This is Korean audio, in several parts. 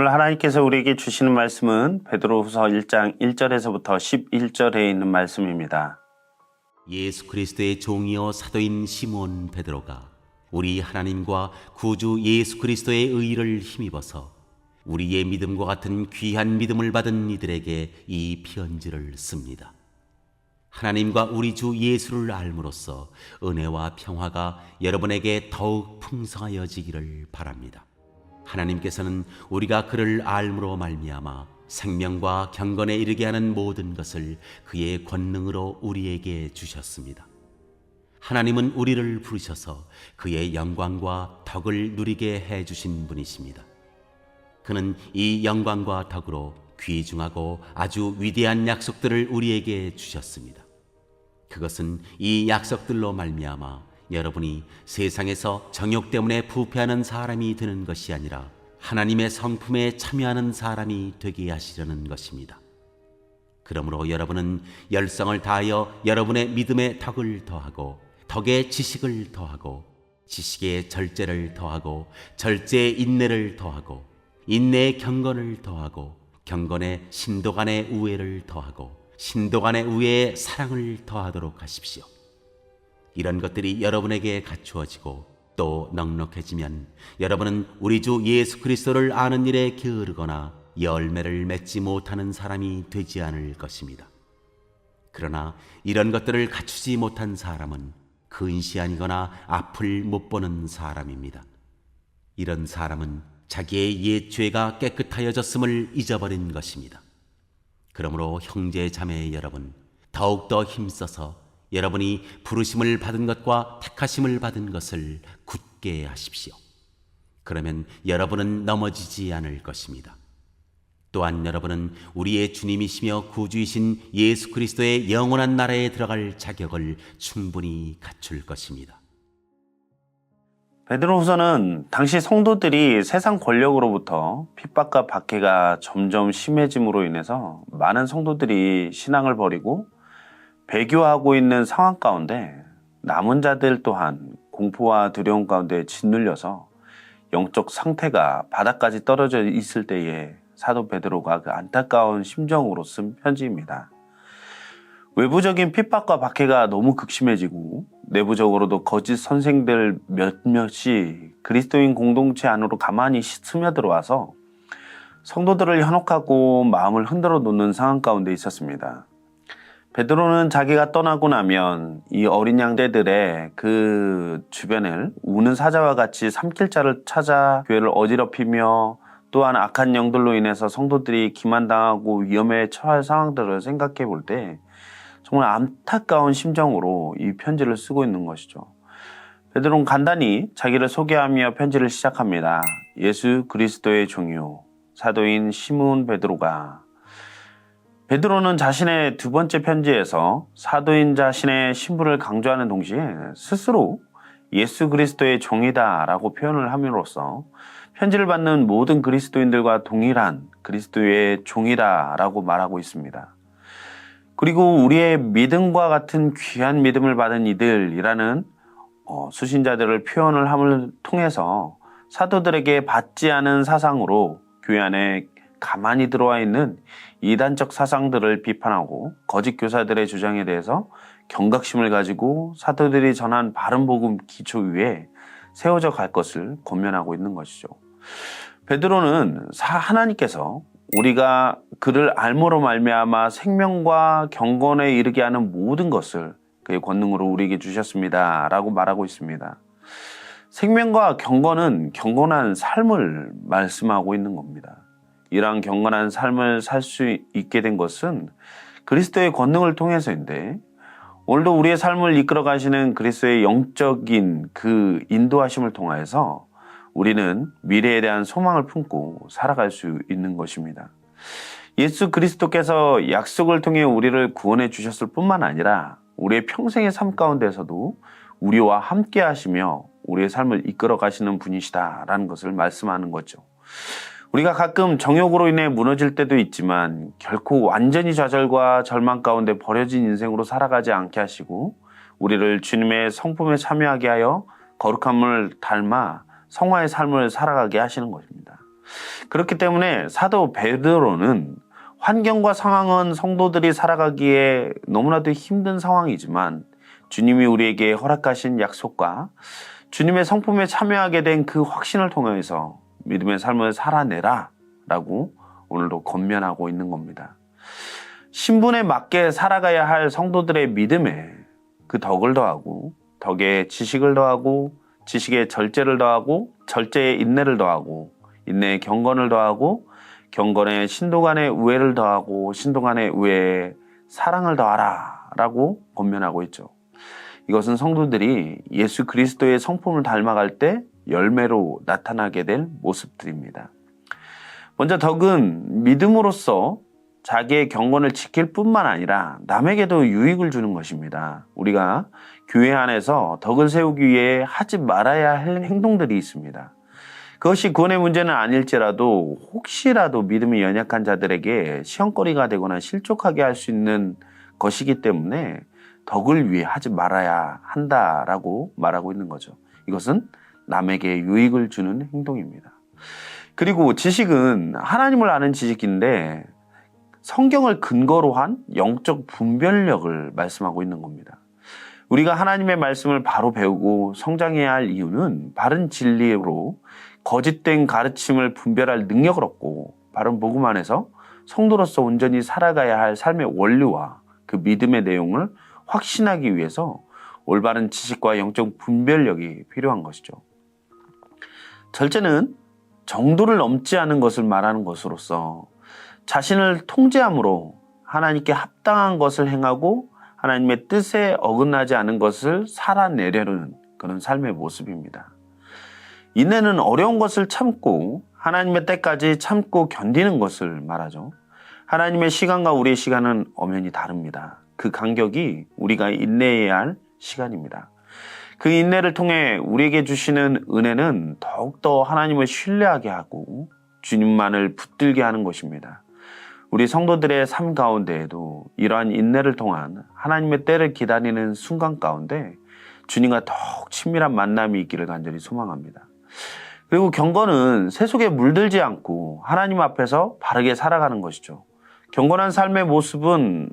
오늘 하나님께서 우리에게 주시는 말씀은 베드로후서 1장 1절에서부터 11절에 있는 말씀입니다. 예수 그리스도의 종이요 사도인 시몬 베드로가 우리 하나님과 구주 예수 그리스도의 의를 힘입어서 우리의 믿음과 같은 귀한 믿음을 받은 이들에게 이 편지를 씁니다. 하나님과 우리 주 예수를 알므로써 은혜와 평화가 여러분에게 더욱 풍성하여지기를 바랍니다. 하나님께서는 우리가 그를 알므로 말미암아 생명과 경건에 이르게 하는 모든 것을 그의 권능으로 우리에게 주셨습니다. 하나님은 우리를 부르셔서 그의 영광과 덕을 누리게 해주신 분이십니다. 그는 이 영광과 덕으로 귀중하고 아주 위대한 약속들을 우리에게 주셨습니다. 그것은 이 약속들로 말미암아 여러분이 세상에서 정욕 때문에 부패하는 사람이 되는 것이 아니라 하나님의 성품에 참여하는 사람이 되게 하시려는 것입니다. 그러므로 여러분은 열성을 다하여 여러분의 믿음의 덕을 더하고 덕의 지식을 더하고 지식의 절제를 더하고 절제의 인내를 더하고 인내의 경건을 더하고 경건의 신도 간의 우애를 더하고 신도 간의 우애에 사랑을 더하도록 하십시오. 이런 것들이 여러분에게 갖추어지고 또 넉넉해지면 여러분은 우리 주 예수 그리스도를 아는 일에 게으르거나 열매를 맺지 못하는 사람이 되지 않을 것입니다. 그러나 이런 것들을 갖추지 못한 사람은 근시안이거나 앞을 못 보는 사람입니다. 이런 사람은 자기의 옛 죄가 깨끗하여졌음을 잊어버린 것입니다. 그러므로 형제 자매 여러분, 더욱더 힘써서 여러분이 부르심을 받은 것과 택하심을 받은 것을 굳게 하십시오. 그러면 여러분은 넘어지지 않을 것입니다. 또한 여러분은 우리의 주님이시며 구주이신 예수 그리스도의 영원한 나라에 들어갈 자격을 충분히 갖출 것입니다. 베드로후서는 당시 성도들이 세상 권력으로부터 핍박과 박해가 점점 심해짐으로 인해서 많은 성도들이 신앙을 버리고 배교하고 있는 상황 가운데 남은 자들 또한 공포와 두려움 가운데 짓눌려서 영적 상태가 바닥까지 떨어져 있을 때에 사도 베드로가 그 안타까운 심정으로 쓴 편지입니다. 외부적인 핍박과 박해가 너무 극심해지고 내부적으로도 거짓 선생들 몇몇이 그리스도인 공동체 안으로 가만히 스며들어와서 성도들을 현혹하고 마음을 흔들어 놓는 상황 가운데 있었습니다. 베드로는 자기가 떠나고 나면 이 어린 양떼들의 그 주변을 우는 사자와 같이 삼킬 자를 찾아 교회를 어지럽히며 또한 악한 영들로 인해서 성도들이 기만당하고 위험에 처할 상황들을 생각해 볼 때 정말 안타까운 심정으로 이 편지를 쓰고 있는 것이죠. 베드로는 간단히 자기를 소개하며 편지를 시작합니다. 예수 그리스도의 종이요 사도인 시몬 베드로가. 베드로는 자신의 두 번째 편지에서 사도인 자신의 신분을 강조하는 동시에 스스로 예수 그리스도의 종이다 라고 표현을 함으로써 편지를 받는 모든 그리스도인들과 동일한 그리스도의 종이다 라고 말하고 있습니다. 그리고 우리의 믿음과 같은 귀한 믿음을 받은 이들이라는 수신자들을 표현을 함을 통해서 사도들에게 받지 않은 사상으로 교회 안에 가만히 들어와 있는 이단적 사상들을 비판하고 거짓 교사들의 주장에 대해서 경각심을 가지고 사도들이 전한 바른 복음 기초 위에 세워져 갈 것을 권면하고 있는 것이죠. 베드로는 하나님께서 우리가 그를 알므로 말미암아 생명과 경건에 이르게 하는 모든 것을 그의 권능으로 우리에게 주셨습니다 라고 말하고 있습니다. 생명과 경건은 경건한 삶을 말씀하고 있는 겁니다. 이러한 경건한 삶을 살 수 있게 된 것은 그리스도의 권능을 통해서인데 오늘도 우리의 삶을 이끌어 가시는 그리스도의 영적인 그 인도하심을 통하여서 우리는 미래에 대한 소망을 품고 살아갈 수 있는 것입니다. 예수 그리스도께서 약속을 통해 우리를 구원해 주셨을 뿐만 아니라 우리의 평생의 삶 가운데서도 우리와 함께 하시며 우리의 삶을 이끌어 가시는 분이시다라는 것을 말씀하는 거죠. 우리가 가끔 정욕으로 인해 무너질 때도 있지만 결코 완전히 좌절과 절망 가운데 버려진 인생으로 살아가지 않게 하시고 우리를 주님의 성품에 참여하게 하여 거룩함을 닮아 성화의 삶을 살아가게 하시는 것입니다. 그렇기 때문에 사도 베드로는 환경과 상황은 성도들이 살아가기에 너무나도 힘든 상황이지만 주님이 우리에게 허락하신 약속과 주님의 성품에 참여하게 된 그 확신을 통해서 믿음의 삶을 살아내라 라고 오늘도 권면하고 있는 겁니다. 신분에 맞게 살아가야 할 성도들의 믿음에 그 덕을 더하고 덕에 지식을 더하고 지식에 절제를 더하고 절제에 인내를 더하고 인내에 경건을 더하고 경건에 신도 간의 우애를 더하고 신도 간의 우애에 사랑을 더하라 라고 권면하고 있죠. 이것은 성도들이 예수 그리스도의 성품을 닮아갈 때 열매로 나타나게 될 모습들입니다. 먼저 덕은 믿음으로써 자기의 경건을 지킬 뿐만 아니라 남에게도 유익을 주는 것입니다. 우리가 교회 안에서 덕을 세우기 위해 하지 말아야 할 행동들이 있습니다. 그것이 구원의 문제는 아닐지라도 혹시라도 믿음이 연약한 자들에게 시험거리가 되거나 실족하게 할 수 있는 것이기 때문에 덕을 위해 하지 말아야 한다라고 말하고 있는 거죠. 이것은 남에게 유익을 주는 행동입니다. 그리고 지식은 하나님을 아는 지식인데 성경을 근거로 한 영적 분별력을 말씀하고 있는 겁니다. 우리가 하나님의 말씀을 바로 배우고 성장해야 할 이유는 바른 진리로 거짓된 가르침을 분별할 능력을 얻고 바른 복음 안에서 성도로서 온전히 살아가야 할 삶의 원리와 그 믿음의 내용을 확신하기 위해서 올바른 지식과 영적 분별력이 필요한 것이죠. 절제는 정도를 넘지 않은 것을 말하는 것으로서 자신을 통제함으로 하나님께 합당한 것을 행하고 하나님의 뜻에 어긋나지 않은 것을 살아내려는 그런 삶의 모습입니다. 인내는 어려운 것을 참고 하나님의 때까지 참고 견디는 것을 말하죠. 하나님의 시간과 우리의 시간은 엄연히 다릅니다. 그 간격이 우리가 인내해야 할 시간입니다. 그 인내를 통해 우리에게 주시는 은혜는 더욱더 하나님을 신뢰하게 하고 주님만을 붙들게 하는 것입니다. 우리 성도들의 삶 가운데에도 이러한 인내를 통한 하나님의 때를 기다리는 순간 가운데 주님과 더욱 친밀한 만남이 있기를 간절히 소망합니다. 그리고 경건은 세속에 물들지 않고 하나님 앞에서 바르게 살아가는 것이죠. 경건한 삶의 모습은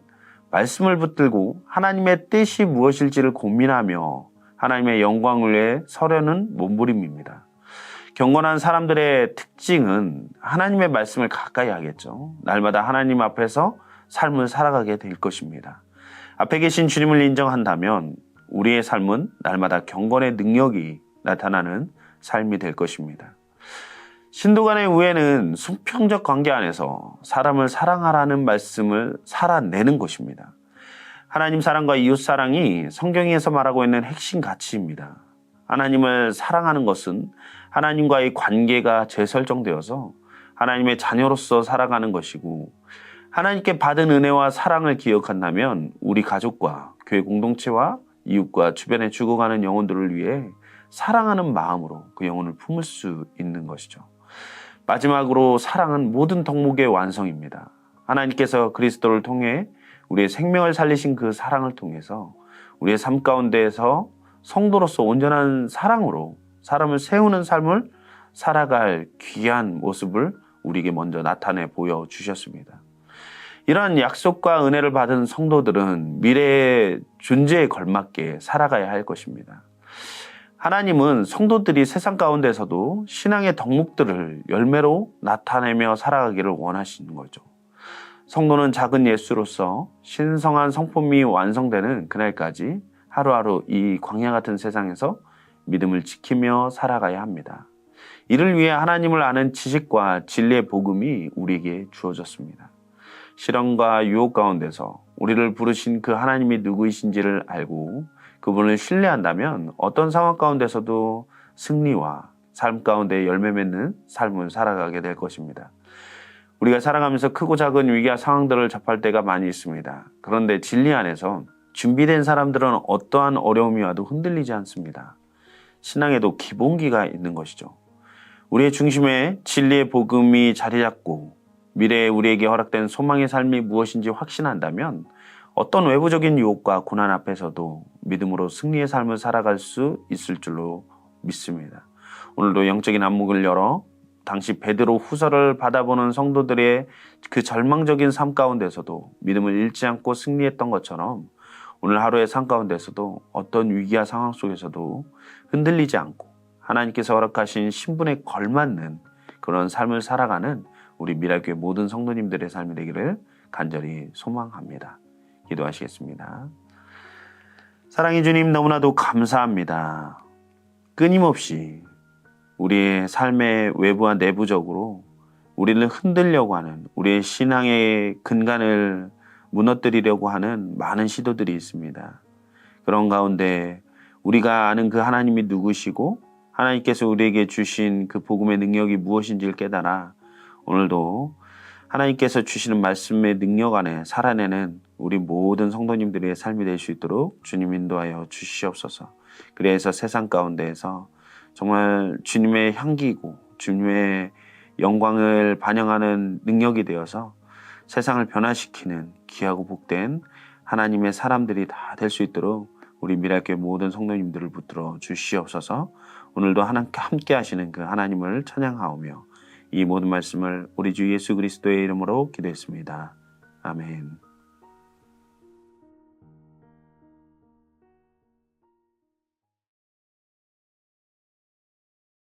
말씀을 붙들고 하나님의 뜻이 무엇일지를 고민하며 하나님의 영광을 위해 서려는 몸부림입니다. 경건한 사람들의 특징은 하나님의 말씀을 가까이 하겠죠. 날마다 하나님 앞에서 삶을 살아가게 될 것입니다. 앞에 계신 주님을 인정한다면 우리의 삶은 날마다 경건의 능력이 나타나는 삶이 될 것입니다. 신도 간의 우애는 수평적 관계 안에서 사람을 사랑하라는 말씀을 살아내는 것입니다. 하나님 사랑과 이웃 사랑이 성경에서 말하고 있는 핵심 가치입니다. 하나님을 사랑하는 것은 하나님과의 관계가 재설정되어서 하나님의 자녀로서 살아가는 것이고 하나님께 받은 은혜와 사랑을 기억한다면 우리 가족과 교회 공동체와 이웃과 주변에 죽어가는 영혼들을 위해 사랑하는 마음으로 그 영혼을 품을 수 있는 것이죠. 마지막으로 사랑은 모든 덕목의 완성입니다. 하나님께서 그리스도를 통해 우리의 생명을 살리신 그 사랑을 통해서 우리의 삶 가운데에서 성도로서 온전한 사랑으로 사람을 세우는 삶을 살아갈 귀한 모습을 우리에게 먼저 나타내 보여주셨습니다. 이러한 약속과 은혜를 받은 성도들은 미래의 존재에 걸맞게 살아가야 할 것입니다. 하나님은 성도들이 세상 가운데서도 신앙의 덕목들을 열매로 나타내며 살아가기를 원하시는 거죠. 성도는 작은 예수로서 신성한 성품이 완성되는 그날까지 하루하루 이 광야 같은 세상에서 믿음을 지키며 살아가야 합니다. 이를 위해 하나님을 아는 지식과 진리의 복음이 우리에게 주어졌습니다. 시련과 유혹 가운데서 우리를 부르신 그 하나님이 누구이신지를 알고 그분을 신뢰한다면 어떤 상황 가운데서도 승리와 삶 가운데 열매 맺는 삶을 살아가게 될 것입니다. 우리가 살아가면서 크고 작은 위기와 상황들을 접할 때가 많이 있습니다. 그런데 진리 안에서 준비된 사람들은 어떠한 어려움이 와도 흔들리지 않습니다. 신앙에도 기본기가 있는 것이죠. 우리의 중심에 진리의 복음이 자리 잡고 미래에 우리에게 허락된 소망의 삶이 무엇인지 확신한다면 어떤 외부적인 유혹과 고난 앞에서도 믿음으로 승리의 삶을 살아갈 수 있을 줄로 믿습니다. 오늘도 영적인 안목을 열어 당시 베드로 후서를 받아보는 성도들의 그 절망적인 삶 가운데서도 믿음을 잃지 않고 승리했던 것처럼 오늘 하루의 삶 가운데서도 어떤 위기와 상황 속에서도 흔들리지 않고 하나님께서 허락하신 신분에 걸맞는 그런 삶을 살아가는 우리 미랄교회 모든 성도님들의 삶이 되기를 간절히 소망합니다. 기도하시겠습니다. 사랑의 주님, 너무나도 감사합니다. 끊임없이 우리의 삶의 외부와 내부적으로 우리를 흔들려고 하는, 우리의 신앙의 근간을 무너뜨리려고 하는 많은 시도들이 있습니다. 그런 가운데 우리가 아는 그 하나님이 누구시고 하나님께서 우리에게 주신 그 복음의 능력이 무엇인지를 깨달아 오늘도 하나님께서 주시는 말씀의 능력 안에 살아내는 우리 모든 성도님들의 삶이 될 수 있도록 주님 인도하여 주시옵소서. 그래서 세상 가운데에서 정말 주님의 향기이고 주님의 영광을 반영하는 능력이 되어서 세상을 변화시키는 귀하고 복된 하나님의 사람들이 다 될 수 있도록 우리 미랄교회 모든 성도님들을 붙들어 주시옵소서. 오늘도 함께 하시는 그 하나님을 찬양하오며 이 모든 말씀을 우리 주 예수 그리스도의 이름으로 기도했습니다. 아멘.